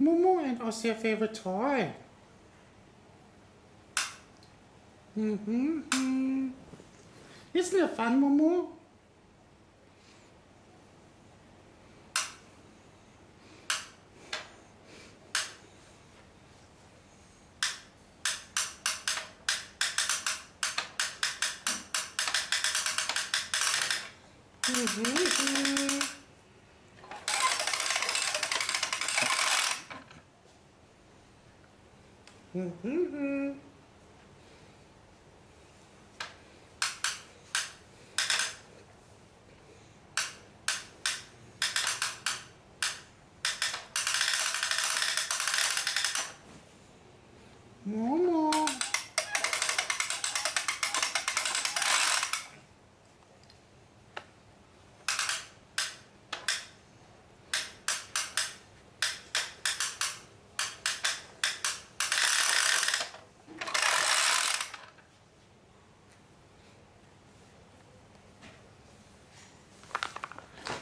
Mumu and Oser favorite toy. Isn't it fun, Mumu? Mumu.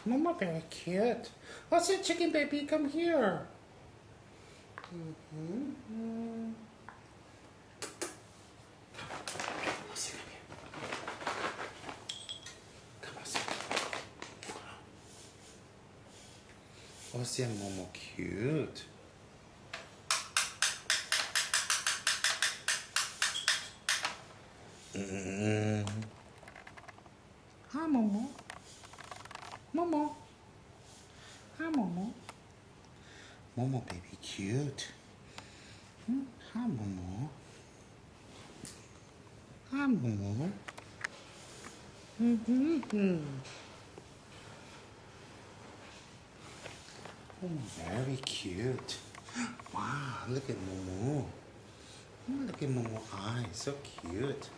Mama, very cute. What's it, chicken baby? Come here. Oser, come here. Come, Oser. Oser, Momo, cute. Hi, Momo. Momo. Hi, Momo. Momo, baby, cute. Hi, Momo. Hi, Momo. Oh, very cute. Wow, look at Momo. Look at Momo eyes, so cute.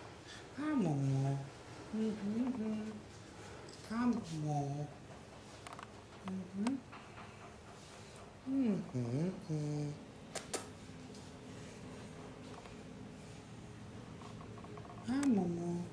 Hi, Momo. Hi, Momo. Hi, Momo. Hi, Momo.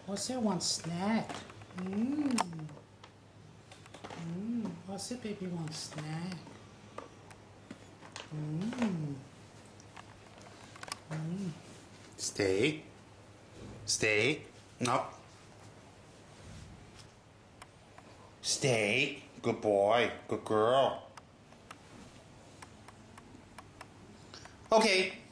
Oser wants snack. Oser baby wants snack. Stay. Stay. No. Stay. Good boy. Good girl. Okay.